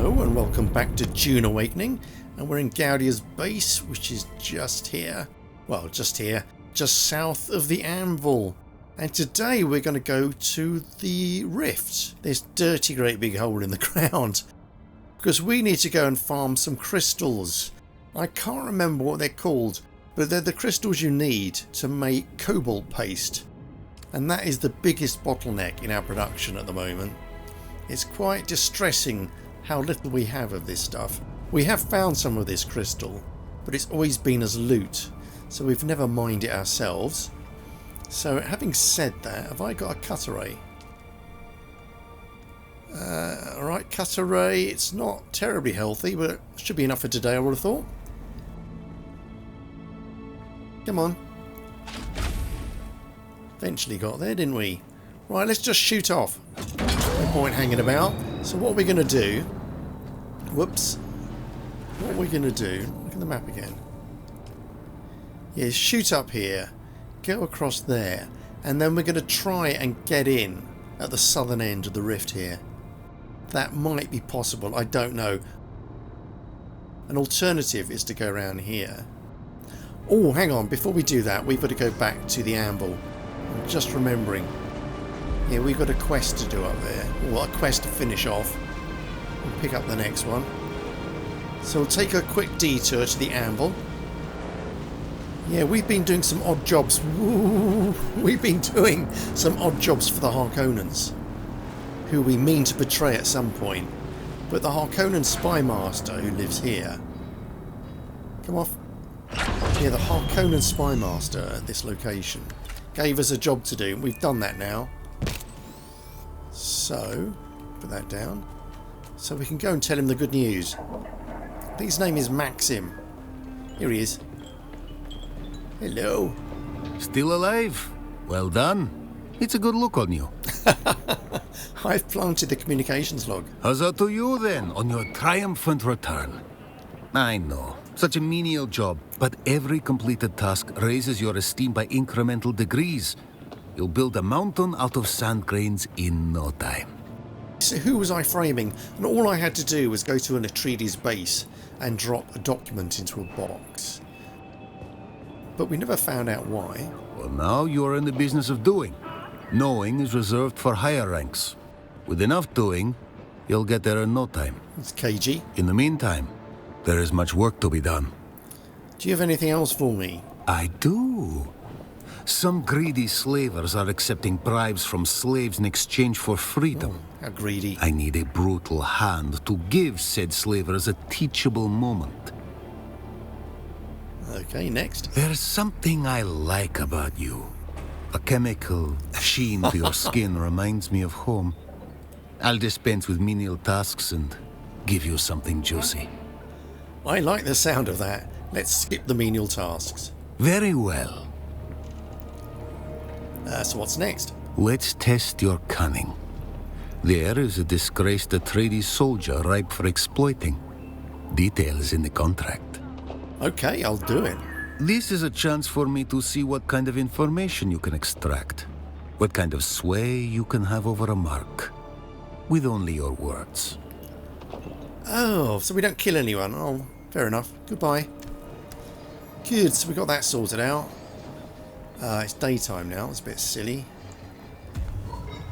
Hello and welcome back to Dune Awakening, and we're in Gaudia's base, which is just here, just south of the anvil. And today we're going to go to the rift, this dirty great big hole in the ground, because we need to go and farm some crystals. I can't remember what they're called, but they're the crystals you need to make Cobalt Paste, and that is the biggest bottleneck in our production at the moment. It's quite distressing how little we have of this stuff. We have found some of this crystal, but it's always been as loot, so we've never mined it ourselves. So having said that, have I got a cut array? Alright, cut array. It's not terribly healthy, but it should be enough for today, I would have thought. Come on. Eventually got there, didn't we? Right, let's just shoot off. No point hanging about. So what we're going to do... Whoops. What we're going to do... Look at the map again. Yeah, shoot up here. Go across there. And then we're going to try and get in at the southern end of the rift here. That might be possible. I don't know. An alternative is to go around here. Oh, hang on. Before we do that, we've got to go back to the anvil. I'm just remembering. Yeah, we've got a quest to do up there. Or a quest to finish off. We'll pick up the next one. So we'll take a quick detour to the anvil. Yeah, we've been doing some odd jobs. Woo! We've been doing some odd jobs for the Harkonnens, who we mean to betray at some point. But the Harkonnen spy master who lives here... Come off. Yeah, the Harkonnen spy master at this location gave us a job to do. We've done that now. So, put that down. So we can go and tell him the good news. I think his name is Maxim. Here he is. Hello. Still alive? Well done. It's a good look on you. I've planted the communications log. How's that to you then, on your triumphant return? I know, such a menial job, but every completed task raises your esteem by incremental degrees. You'll build a mountain out of sand grains in no time. So who was I framing? And all I had to do was go to an Erythride's base and drop a document into a box. But we never found out why. Well, now you're in the business of doing. Knowing is reserved for higher ranks. With enough doing, you'll get there in no time. It's cagey. In the meantime, there is much work to be done. Do you have anything else for me? I do. Some greedy slavers are accepting bribes from slaves in exchange for freedom. Oh, how greedy. I need a brutal hand to give said slavers a teachable moment. Okay, next. There's something I like about you. A chemical sheen to your skin reminds me of home. I'll dispense with menial tasks and give you something juicy. I like the sound of that. Let's skip the menial tasks. Very well. So what's next? Let's test your cunning. There is a disgraced Atreides soldier ripe for exploiting. Details in the contract. Okay, I'll do it. This is a chance for me to see what kind of information you can extract. What kind of sway you can have over a mark. With only your words. Oh, so we don't kill anyone. Oh, fair enough. Goodbye. Good, so we got that sorted out. It's daytime now. It's a bit silly.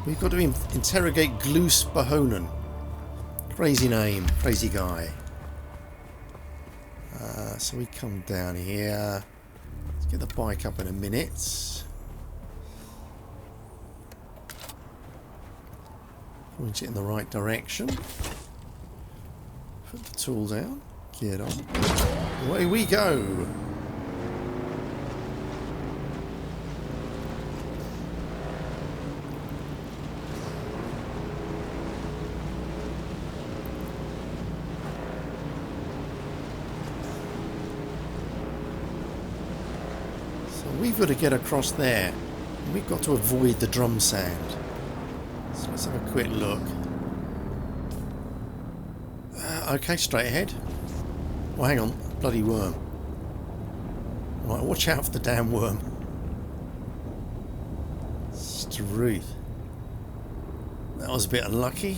We've got to interrogate Gloos Bahonen. Crazy name. Crazy guy. So we come down here. Let's get the bike up in a minute. Point it in the right direction. Put the tool down. Get on. Away we go. We've got to get across there. We've got to avoid the drum sand. So let's have a quick look. Okay, straight ahead. Well, hang on. Bloody worm. Right, watch out for the damn worm. Struth. That was a bit unlucky.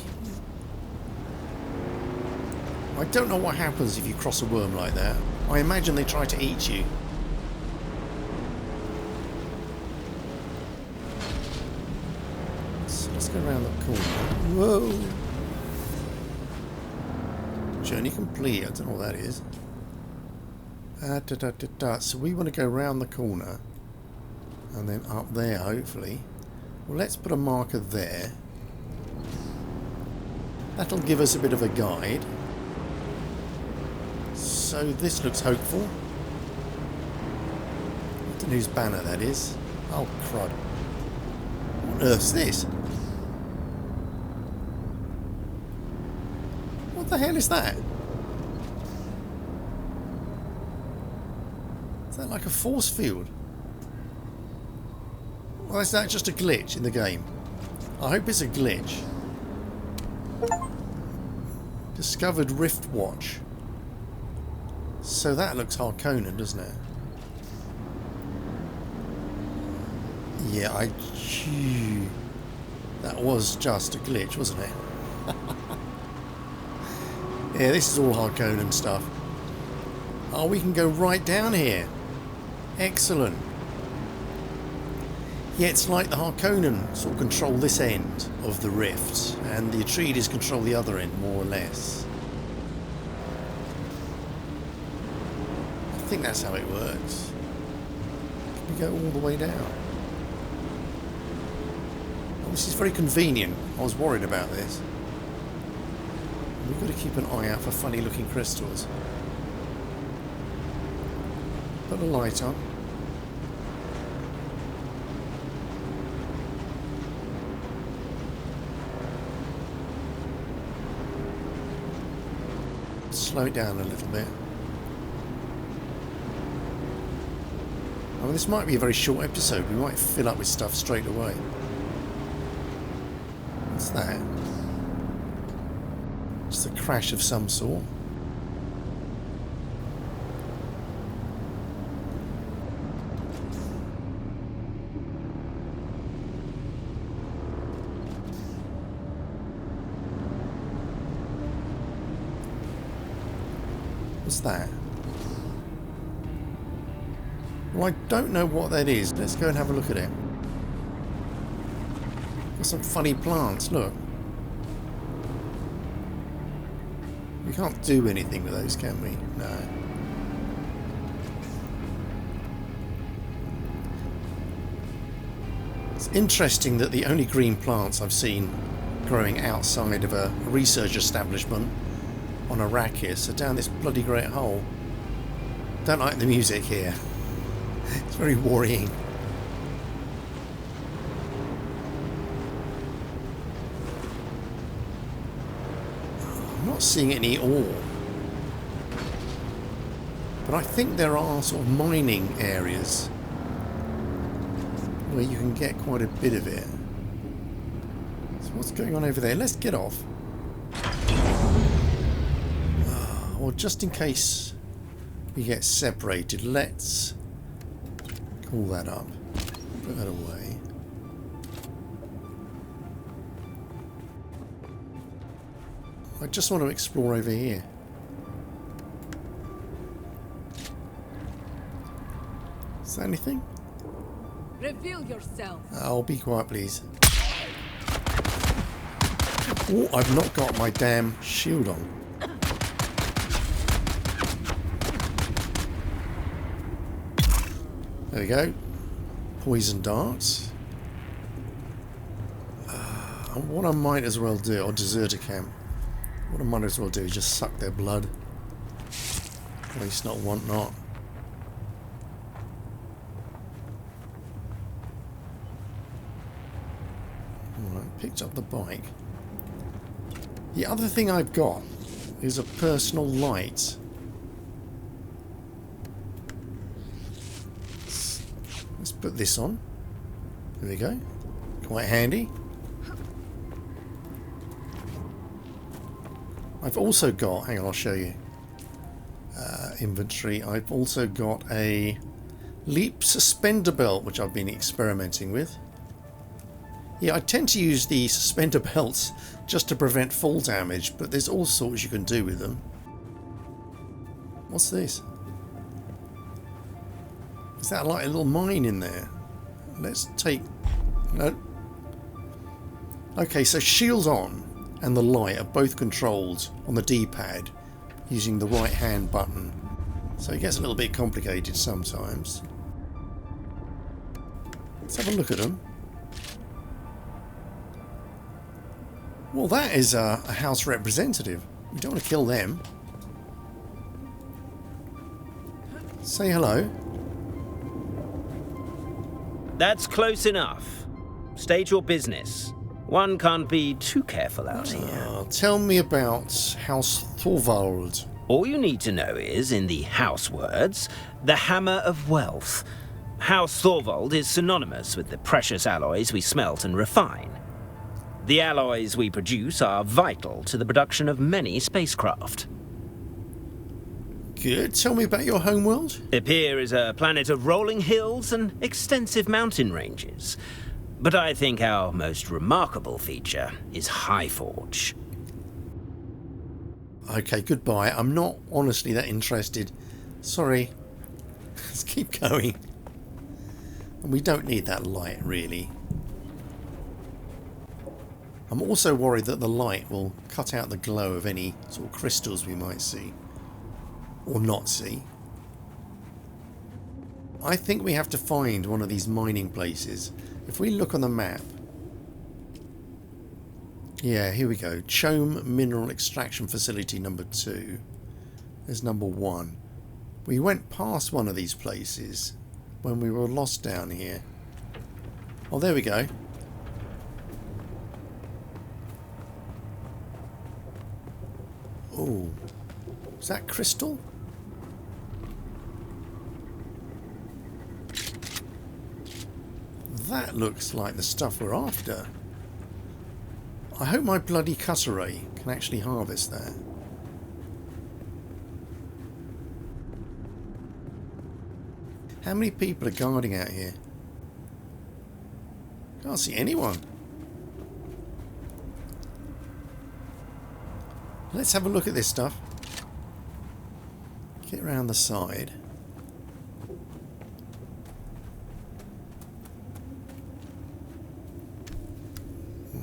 I don't know what happens if you cross a worm like that. I imagine they try to eat you. So let's go around that corner. Whoa! Journey complete. I don't know what that is. So we want to go around the corner and then up there, hopefully. Well, let's put a marker there. That'll give us a bit of a guide. So this looks hopeful. I don't know whose banner that is. Oh, crud. What on earth's this? What the hell is that? Is that like a force field? Or is that just a glitch in the game? I hope it's a glitch. Discovered Rift Watch. So that looks Harkonnen, doesn't it? Yeah, that was just a glitch, wasn't it? Yeah, this is all Harkonnen stuff. Oh, we can go right down here. Excellent. Yeah, it's like the Harkonnen sort of control this end of the rift, and the Atreides control the other end, more or less. I think that's how it works. Can we go all the way down? Oh, this is very convenient. I was worried about this. We've got to keep an eye out for funny looking crystals. Put a light on. Slow it down a little bit. I mean, this might be a very short episode. We might fill up with stuff straight away. What's that? Just a crash of some sort. What's that? Well, I don't know what that is. Let's go and have a look at it. Got some funny plants, look. We can't do anything with those, can we? No. It's interesting that the only green plants I've seen growing outside of a research establishment on Arrakis are down this bloody great hole. Don't like the music here. It's very worrying. I'm not seeing any ore. But I think there are sort of mining areas where you can get quite a bit of it. So what's going on over there? Let's get off. Or just in case we get separated, let's call that up. Put that away. I just want to explore over here. Is there anything? Reveal yourself. Oh, be quiet, please. Oh, I've not got my damn shield on. There we go. Poison darts. What I might as well do, or deserter camp. What I might as well do is just suck their blood. At least not want not. Alright, picked up the bike. The other thing I've got is a personal light. Let's put this on. There we go. Quite handy. I've also got, hang on, I'll show you. Inventory. I've also got a leap suspender belt, which I've been experimenting with. Yeah, I tend to use the suspender belts just to prevent fall damage, but there's all sorts you can do with them. What's this? Is that like a little mine in there? Let's take... No. Okay, so shields on and the light are both controlled on the D-pad using the right hand button. So it gets a little bit complicated sometimes. Let's have a look at them. Well, that is a House representative. You don't want to kill them. Say hello. That's close enough. State your business. One can't be too careful out here. Tell me about House Thorvald. All you need to know is, in the house words, the hammer of wealth. House Thorvald is synonymous with the precious alloys we smelt and refine. The alloys we produce are vital to the production of many spacecraft. Good. Tell me about your homeworld. Epir is a planet of rolling hills and extensive mountain ranges. But I think our most remarkable feature is Highforge. Okay, goodbye. I'm not honestly that interested. Sorry. Let's keep going. And we don't need that light, really. I'm also worried that the light will cut out the glow of any sort of crystals we might see. Or not see. I think we have to find one of these mining places. If we look on the map... Yeah, here we go. Chome Mineral Extraction Facility number 2. There's number 1. We went past one of these places when we were lost down here. Oh, there we go. Oh, is that crystal? That looks like the stuff we're after. I hope my bloody cutter ray can actually harvest that. How many people are guarding out here? Can't see anyone. Let's have a look at this stuff. Get around the side.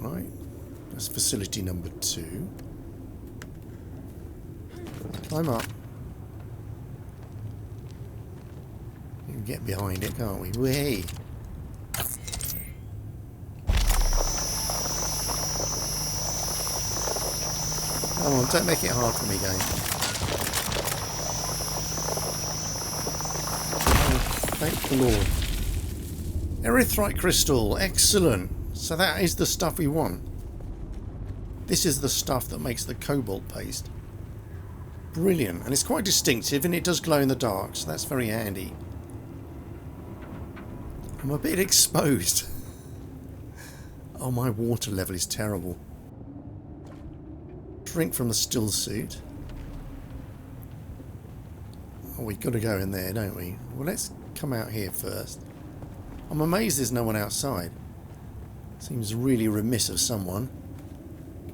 Right. That's facility number 2. Climb up. We can get behind it, can't we? Way. Come on, don't make it hard for me, game. Oh, thank the Lord. Erythrite Crystal, excellent. So that is the stuff we want. This is the stuff that makes the Cobalt Paste. Brilliant. And it's quite distinctive and it does glow in the dark, so that's very handy. I'm a bit exposed. Oh, my water level is terrible. Drink from the still suit. Oh, we've got to go in there, don't we? Well, let's come out here first. I'm amazed there's no one outside. Seems really remiss of someone.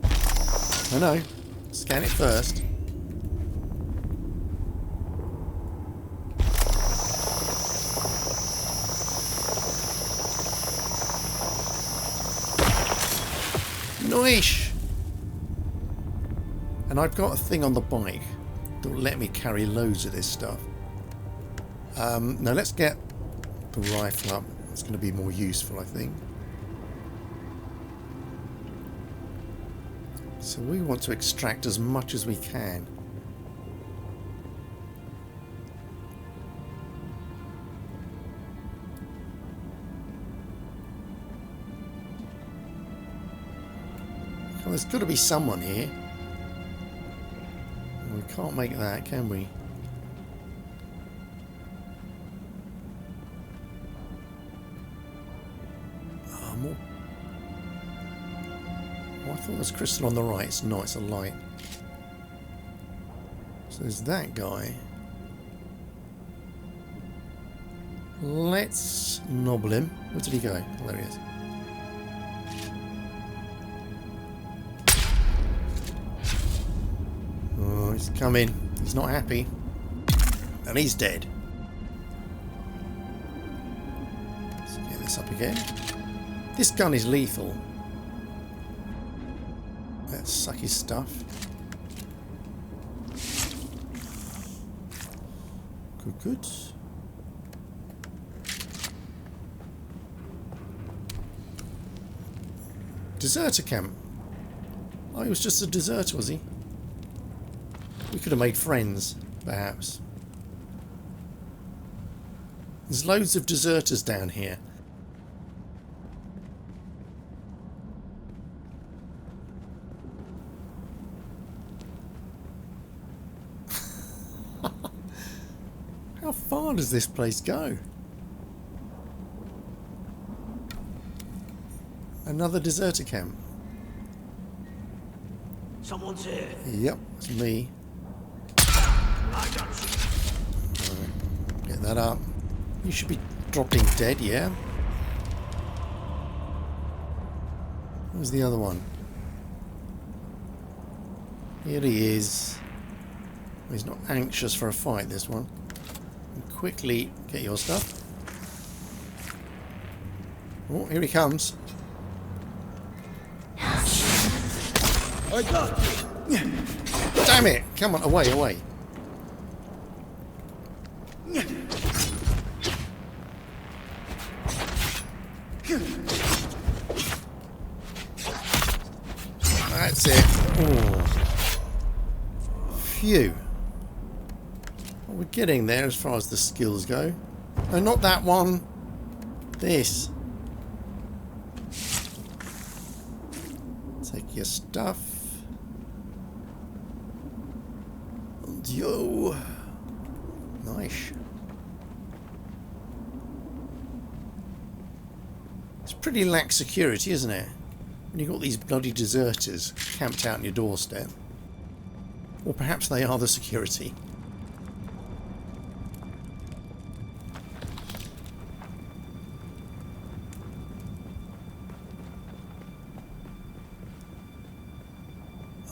I know. Scan it first. Nice! And I've got a thing on the bike that will let me carry loads of this stuff. Now let's get the rifle up. It's going to be more useful, I think. So we want to extract as much as we can. Well, there's got to be someone here. We can't make that, can we? Oh, more. Oh, I thought there was crystal on the right. It's not, it's a light. So there's that guy. Let's nobble him. Where did he go? Oh, there he is. Oh, he's coming. He's not happy. And he's dead. Let's get this up again. This gun is lethal. Let's suck his stuff. Good, good. Deserter camp. Oh, he was just a deserter, was he? We could have made friends, perhaps. There's loads of deserters down here. How far does this place go? Another deserter camp. Someone's here. Yep, it's me. I don't see. Right, get that up. You should be dropping dead, yeah? Where's the other one? Here he is. He's not anxious for a fight, this one. Quickly get your stuff. Oh, here he comes. I got you. Damn it! Come on, away, away. That's it. Oh. Phew. Well, we're getting there as far as the skills go. No, not that one. This. Take your stuff. And yo. Nice. It's pretty lax security, isn't it? When you've got these bloody deserters camped out on your doorstep. Or perhaps they are the security.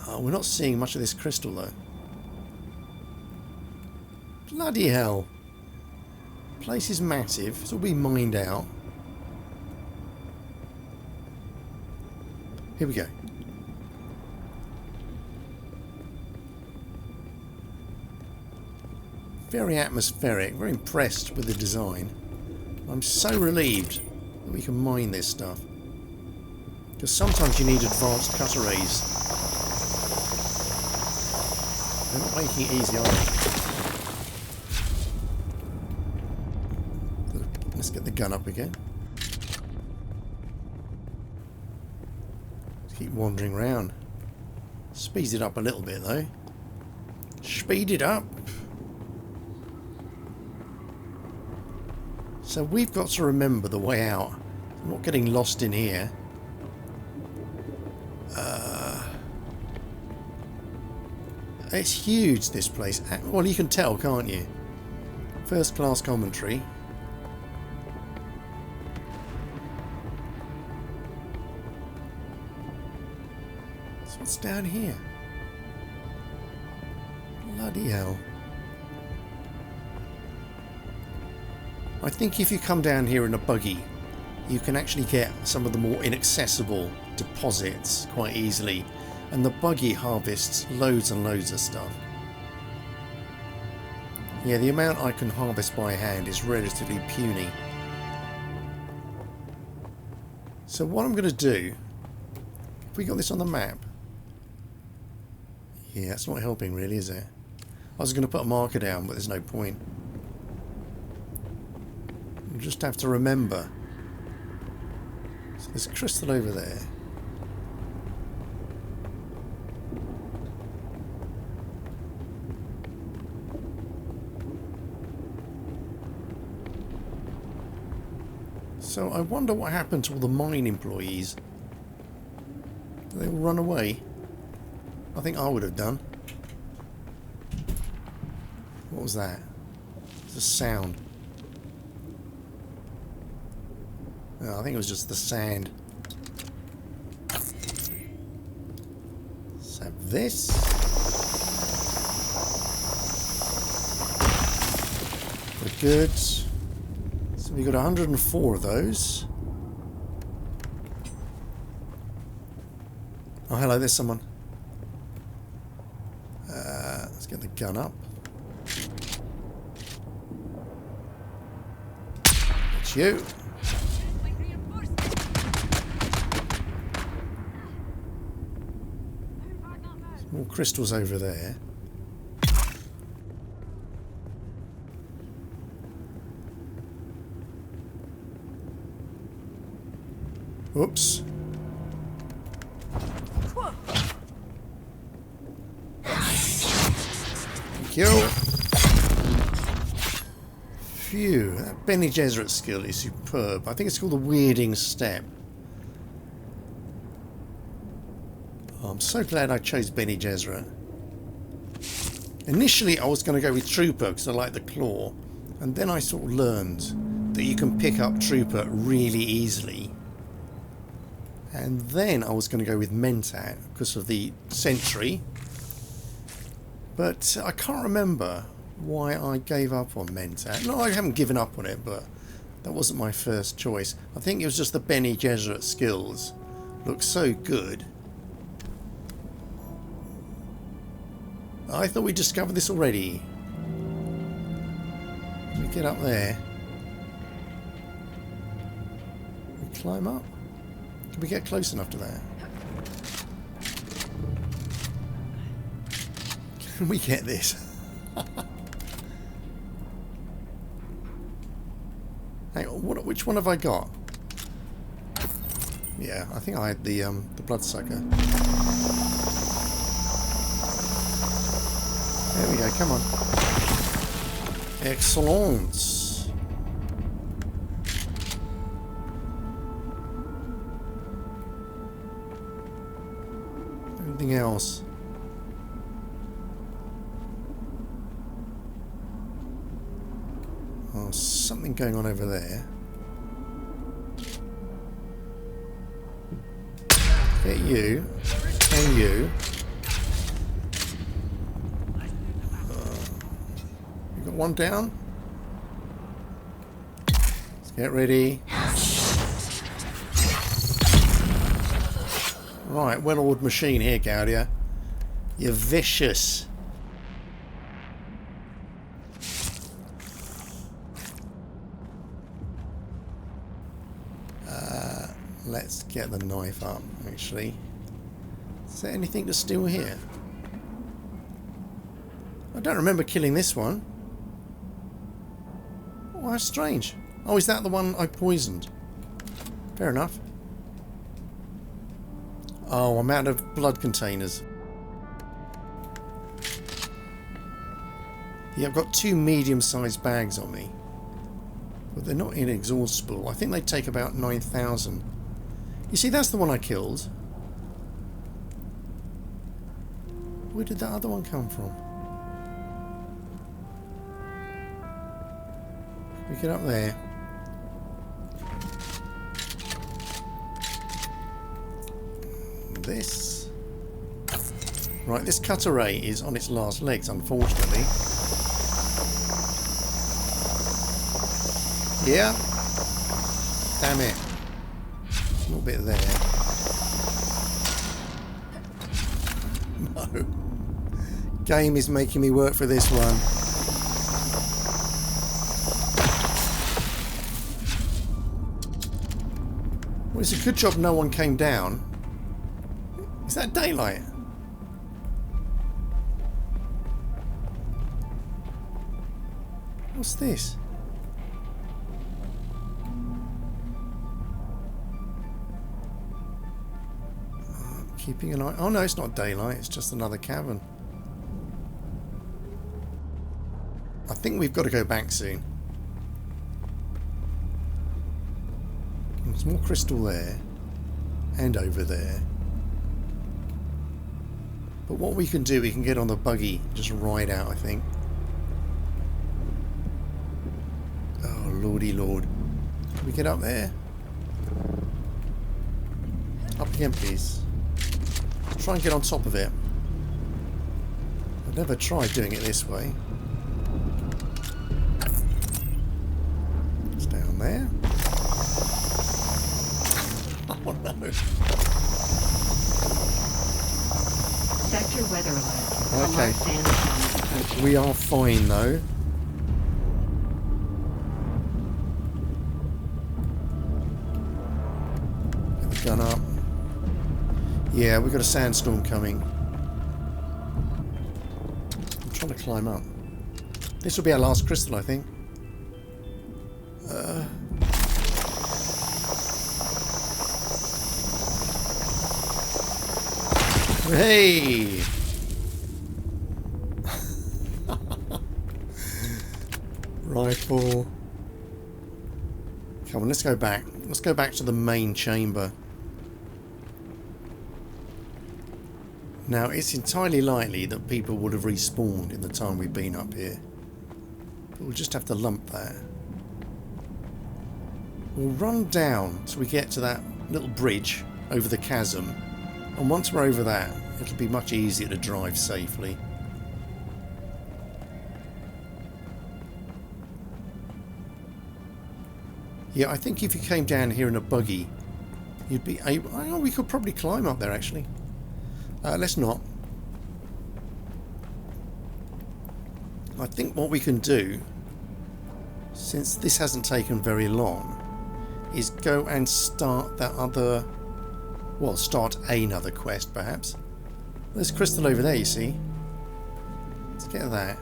Oh, we're not seeing much of this crystal though. Bloody hell. Place is massive. It's all been mined out. Here we go. Very atmospheric. Very impressed with the design. I'm so relieved that we can mine this stuff. Because sometimes you need advanced cutter rays. They're not making it easy, are they? Let's get the gun up again. Keep wandering around. Speeds it up a little bit though. Speed it up. So we've got to remember the way out. I'm not getting lost in here. It's huge, this place. Well, you can tell, can't you? First class commentary. So what's down here? Bloody hell. I think if you come down here in a buggy, you can actually get some of the more inaccessible deposits quite easily. And the buggy harvests loads and loads of stuff. Yeah, the amount I can harvest by hand is relatively puny. So what I'm going to do... Have we got this on the map? Yeah, that's not helping really, is it? I was going to put a marker down, but there's no point. You just have to remember. So there's a crystal over there. So I wonder what happened to all the mine employees. Did they all run away? I think I would have done. What was that? It's a sound. Oh, I think it was just the sand. Let's have this. good. So we got 104 of those. Oh, hello, there's someone. Let's get the gun up. It's you. More crystals over there. Oops. Thank you. Phew, that Bene Gesserit skill is superb. I think it's called the weirding step. Oh, I'm so glad I chose Bene Gesserit. Initially I was going to go with Trooper because I like the claw, and then I sort of learned that you can pick up Trooper really easily. And then I was going to go with Mentat because of the sentry. But I can't remember why I gave up on Mentat. No, I haven't given up on it, but that wasn't my first choice. I think it was just the Bene Gesserit skills look so good. I thought we discovered this already. Can we get up there? Can we climb up? Can we get close enough to that? Can we get this? Hang on, which one have I got? Yeah, I think I had the bloodsucker. There we go, come on. Excellent. Anything else? Oh, something going on over there. Get you. And you. You got one down? Let's get ready. Right, well-oiled machine here, Gaudia. You're vicious. Let's get the knife up, actually. Is there anything to steal here? I don't remember killing this one. Oh, how strange. Oh, is that the one I poisoned? Fair enough. Oh, I'm out of blood containers. Yeah, I've got 2 medium-sized bags on me. But they're not inexhaustible. I think they take about 9,000. You see, that's the one I killed. Where did that other one come from? Can we get up there? This. Right, this cutter ray is on its last legs, unfortunately. Yeah. Damn it. A little bit there. No. Game is making me work for this one. Well, it's a good job no one came down. Is that daylight? What's this? Keeping an eye... Oh no, it's not daylight, it's just another cavern. I think we've got to go back soon. There's more crystal there. And over there. But what we can do, we can get on the buggy, just ride out, I think. Oh, lordy lord. Can we get up there? Up again, please. Try and get on top of it. I've never tried doing it this way. down there. Oh no. Sector weather alert. A Okay. large sandstorm is approaching. We are fine though. Get the gun up. Yeah, we've got a sandstorm coming. I'm trying to climb up. This will be our last crystal, I think. Hey! Rifle. Come on, let's go back. Let's go back to the main chamber. Now, it's entirely likely that people would have respawned in the time we've been up here. But we'll just have to lump that. We'll run down till we get to that little bridge over the chasm. And once we're over that, it'll be much easier to drive safely. Yeah, I think if you came down here in a buggy, you'd be able... Oh, we could probably climb up there, actually. Let's not. I think what we can do, since this hasn't taken very long, is go and start that other... Well, start another quest, perhaps. There's crystal over there, you see. Let's get that.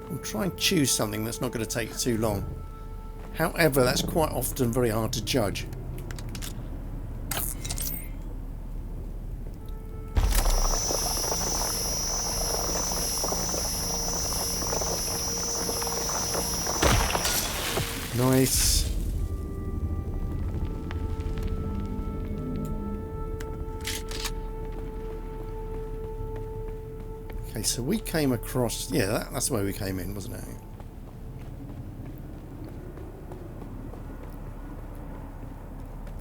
We'll try and choose something that's not going to take too long. However, that's quite often very hard to judge. Nice. Okay, so we came across... Yeah, that's where we came in, wasn't it?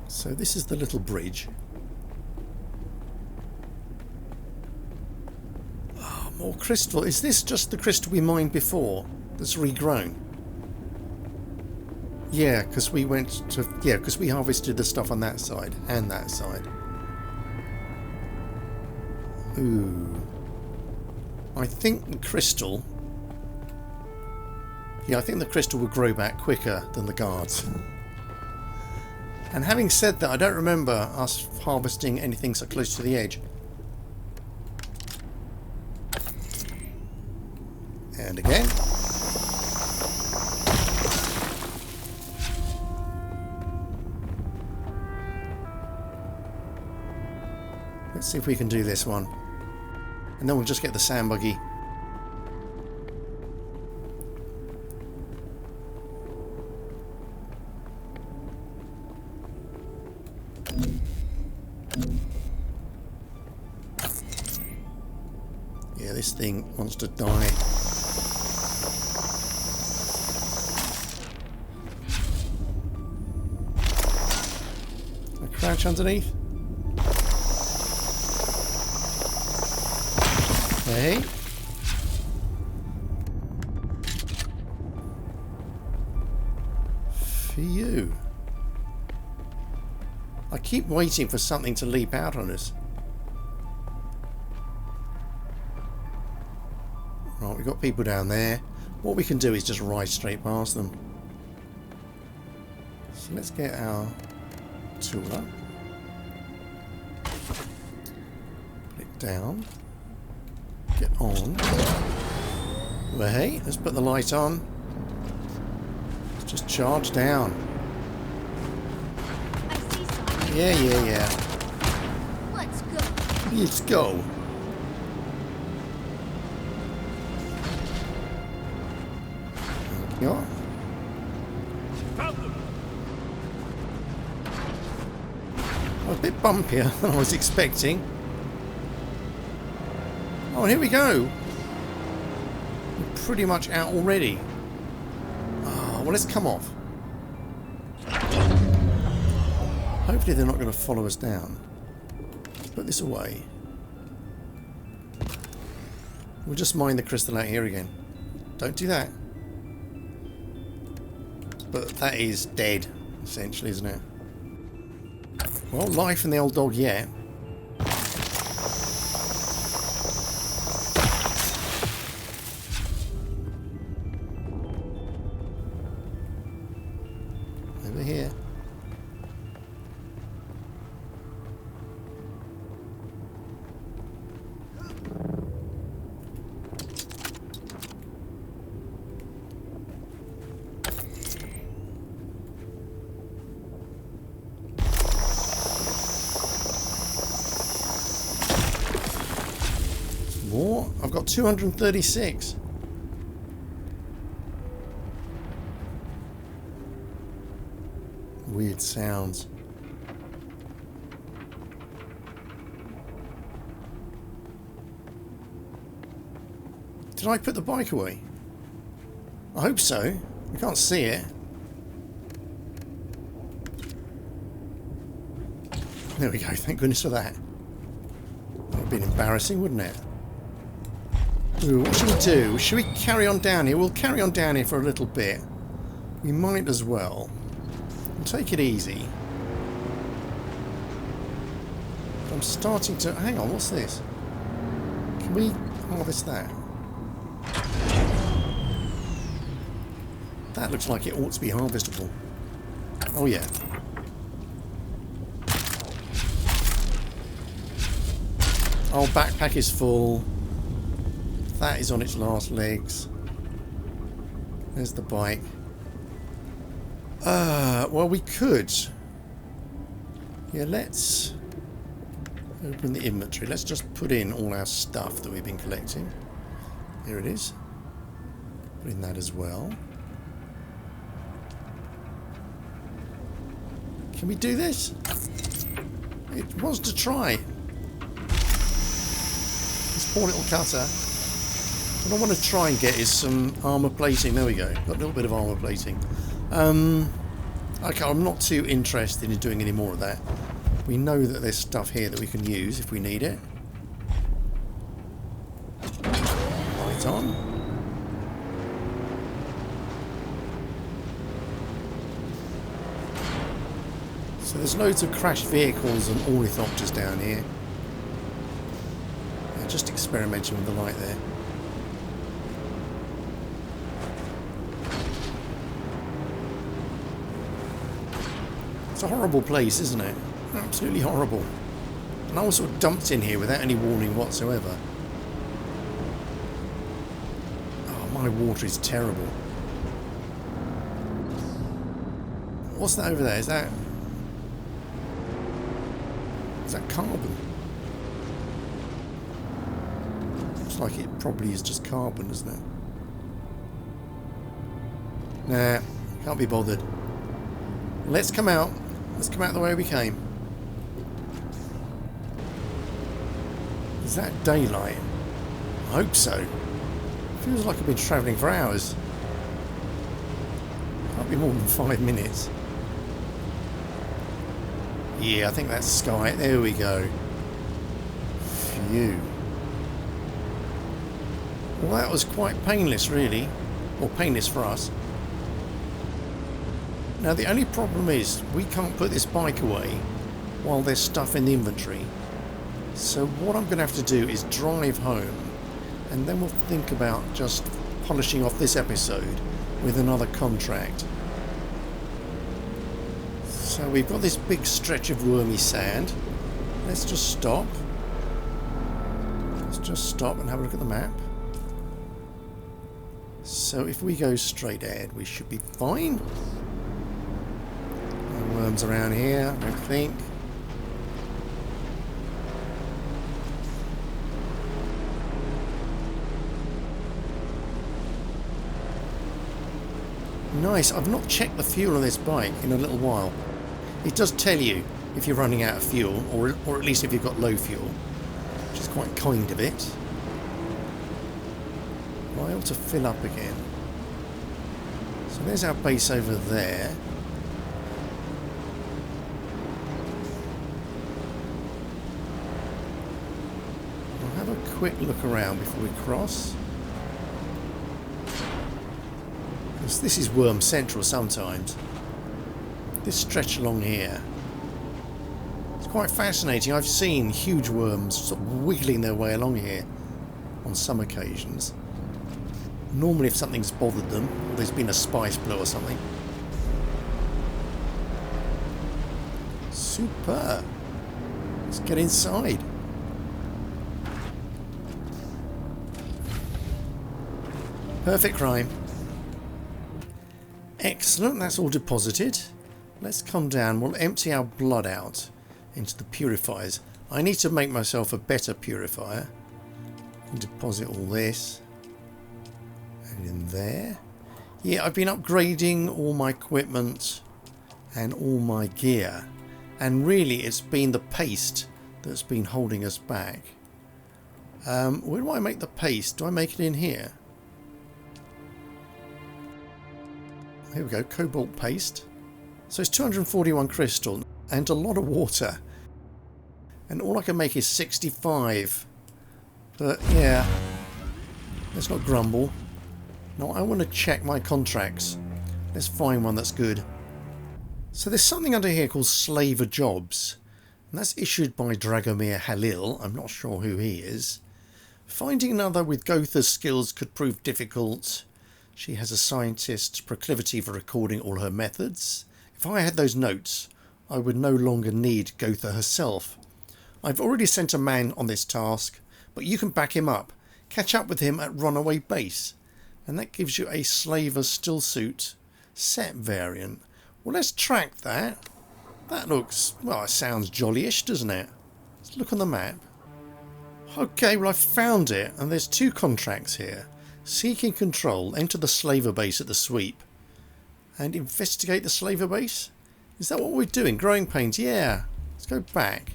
So this is the little bridge. Oh, more crystal. Is this just the crystal we mined before that's regrown? Yeah, because we went to... Yeah, because we harvested the stuff on that side and that side. Ooh. I think the crystal... Yeah, I think the crystal will grow back quicker than the guards. And having said that, I don't remember us harvesting anything so close to the edge. And again. Let's see if we can do this one. And then we'll just get the sand buggy. Yeah, this thing wants to die. I crouch underneath. Hey. For you. I keep waiting for something to leap out on us. Right, we've got people down there. What we can do is just ride straight past them. So let's get our tool up. Put it down. Get on. Well, hey, let's put the light on. Let's just charge down. I see something. Yeah. Let's go. Let's go. Yeah. Found them. A bit bumpier than I was expecting. Oh, and here we go. We're pretty much out already. Ah, well, let's come off. Hopefully they're not going to follow us down. Let's put this away. We'll just mine the crystal out here again. Don't do that. but that is dead, essentially, isn't it? Well, life in the old dog yet. Over here. More? I've got 236. Weird sounds. Did I put the bike away? I hope so. I can't see it. There we go. Thank goodness for that. That would have been embarrassing, wouldn't it? Ooh, what should we do? Should we carry on down here? We'll carry on down here for a little bit. We might as well. We'll take it easy. I'm starting to... Hang on, what's this? Can we harvest that? That looks like it ought to be harvestable. Oh yeah. Oh, backpack is full. That is on its last legs. There's the bike. Well, we could. Yeah, let's open the inventory. Let's just put in all our stuff that we've been collecting. Here it is. Put in that as well. Can we do this? It was to try. This poor little cutter. What I want to try and get is some armour plating. There we go. Got a little bit of armour plating. Okay, I'm not too interested in doing any more of that. We know that there's stuff here that we can use if we need it. Right on. So there's loads of crashed vehicles and ornithopters down here. Yeah, just experimenting with the light there. It's a horrible place, isn't it? Absolutely horrible. And I was sort of dumped in here without any warning whatsoever. Oh, my water is terrible. What's that over there? Is that carbon? Looks like it probably is just carbon, isn't it? Nah, can't be bothered. Let's come out. Let's come out the way we came. Is that daylight? I hope so. Feels like I've been travelling for hours. Can't be more than 5 minutes. Yeah, I think that's sky. There we go. Phew. Well, that was quite painless, really. Or painless for us. Now, the only problem is we can't put this bike away while there's stuff in the inventory. So what I'm going to have to do is drive home, and then we'll think about just polishing off this episode with another contract. So we've got this big stretch of wormy sand. Let's just stop. Let's just stop and have a look at the map. So if we go straight ahead, we should be fine. No worms around here, I don't think. Nice. I've not checked the fuel on this bike in a little while. It does tell you if you're running out of fuel, or at least if you've got low fuel, which is quite kind of it. I ought to fill up again. So there's our base over there. We'll have a quick look around before we cross. This is Worm Central sometimes. This stretch along here. It's quite fascinating. I've seen huge worms sort of wiggling their way along here on some occasions. Normally if something's bothered them, or there's been a spice blow or something. Super. Let's get inside. Perfect crime. Excellent, that's all deposited. Let's come down, we'll empty our blood out into the purifiers. I need to make myself a better purifier. Deposit all this. And in there. Yeah, I've been upgrading all my equipment and all my gear. And really it's been the paste that's been holding us back. Where do I make the paste? Do I make it in here? Here we go, Cobalt Paste. So it's 241 crystal and a lot of water. And all I can make is 65. But yeah, let's not grumble. Now I want to check my contracts. Let's find one that's good. So there's something under here called Slaver Jobs. And that's issued by Dragomir Halil. I'm not sure who he is. Finding another with Gotha's skills could prove difficult. She has a scientist's proclivity for recording all her methods. If I had those notes, I would no longer need Gotha herself. I've already sent a man on this task, but you can back him up. Catch up with him at Runaway Base. And that gives you a Slaver stillsuit set variant. Well, let's track that. That looks, well, it sounds jolly-ish, doesn't it? Let's look on the map. Okay, well, I found it, and there's two contracts here. Seeking control, enter the slaver base at the sweep. And investigate the slaver base? Is that what we're doing? Growing pains, yeah. Let's go back.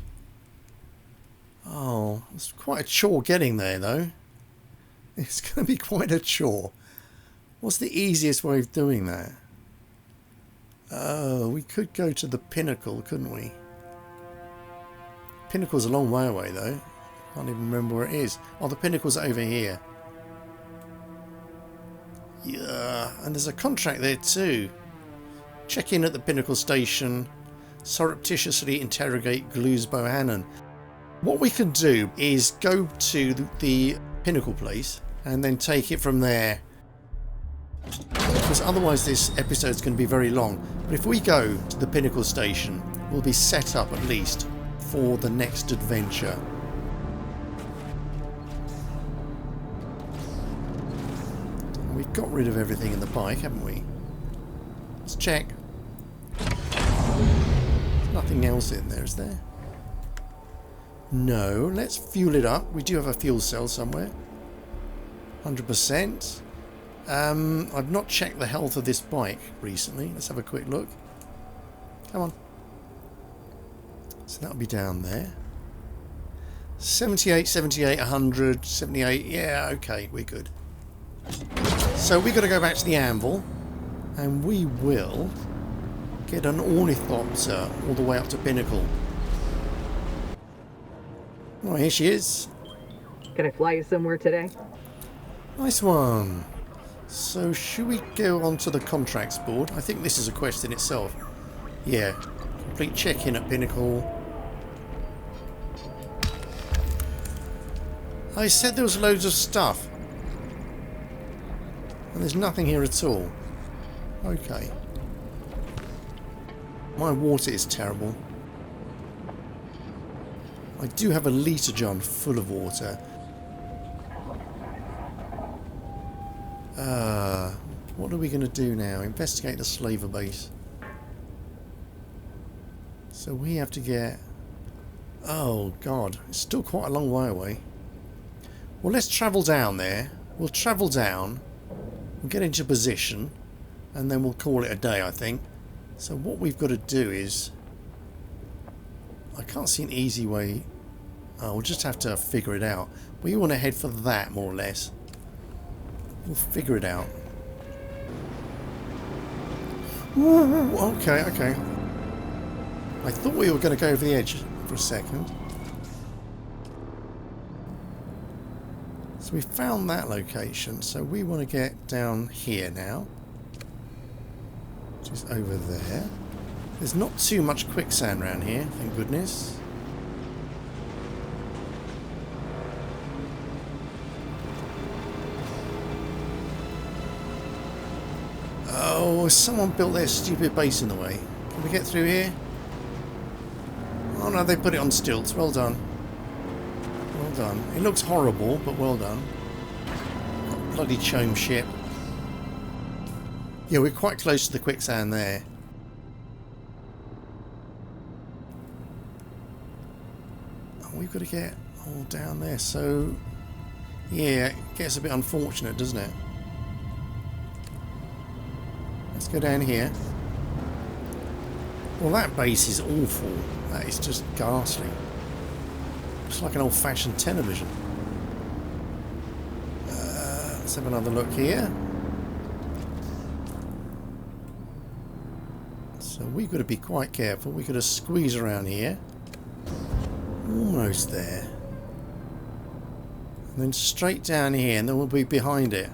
Oh, it's quite a chore getting there, though. It's going to be quite a chore. What's the easiest way of doing that? Oh, we could go to the pinnacle, couldn't we? Pinnacle's a long way away, though. Can't even remember where it is. Oh, the pinnacle's over here. Yeah, and there's a contract there too. Check in at the pinnacle station. Surreptitiously interrogate Glues Bohannon. What we can do is go to the pinnacle place and then take it from there. Because otherwise this episode's going to be very long. But if we go to the pinnacle station, we'll be set up at least for the next adventure. We've got rid of everything in the bike, haven't we? Let's check. There's nothing else in there, is there? No. Let's fuel it up. We do have a fuel cell somewhere. 100%. I've not checked the health of this bike recently. Let's have a quick look. Come on. So that'll be down there. 78, 78, 100, 78. Yeah, okay, we're good. So we've got to go back to the anvil, and we will get an ornithopter all the way up to pinnacle. Oh, here she is. Can I fly you somewhere today? Nice one. So should we go on to the contracts board? I think this is a quest in itself. Yeah. Complete check-in at pinnacle. I said there was loads of stuff. And there's nothing here at all. Okay. My water is terrible. I do have a litre jar full of water. What are we going to do now? Investigate the slaver base. So we have to get... Oh, God. It's still quite a long way away. Well, let's travel down there. We'll travel down. We'll get into position. And then we'll call it a day, I think. So what we've got to do is... I can't see an easy way... Oh, we'll just have to figure it out. We want to head for that, more or less. We'll figure it out. Ooh, okay, okay. I thought we were going to go over the edge for a second. So we found that location. So we want to get down here now. which is over there. There's not too much quicksand around here, thank goodness. Oh, someone built their stupid base in the way. Can we get through here? Oh no, they put it on stilts. Well done. Well done. It looks horrible, but well done. Got a bloody chome ship. Yeah, we're quite close to the quicksand there. Oh, we've got to get all down there. So, yeah, it gets a bit unfortunate, doesn't it? Let's go down here. Well, that base is awful. That is just ghastly. Looks like an old-fashioned television. Let's have another look here. So we've got to be quite careful. We've got to squeeze around here. Almost there. And then straight down here, and then we'll be behind it.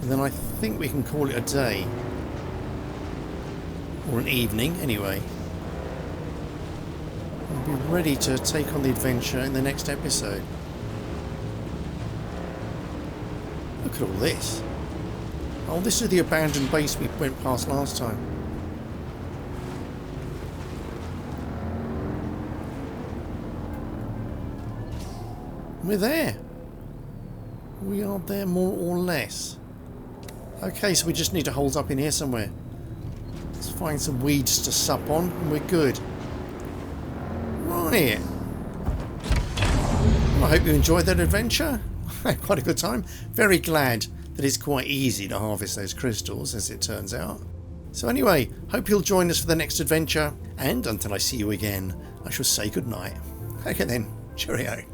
And then I think we can call it a day. Or an evening, anyway. We'll be ready to take on the adventure in the next episode. Look at all this. Oh, this is the abandoned base we went past last time. We're there. We are there more or less. Okay, so we just need to hold up in here somewhere. Let's find some weeds to sup on and we're good. Right. Well, I hope you enjoyed that adventure. I had quite a good time. Very glad that it's quite easy to harvest those crystals, as it turns out. So anyway, hope you'll join us for the next adventure. And until I see you again, I shall say goodnight. Okay then, cheerio.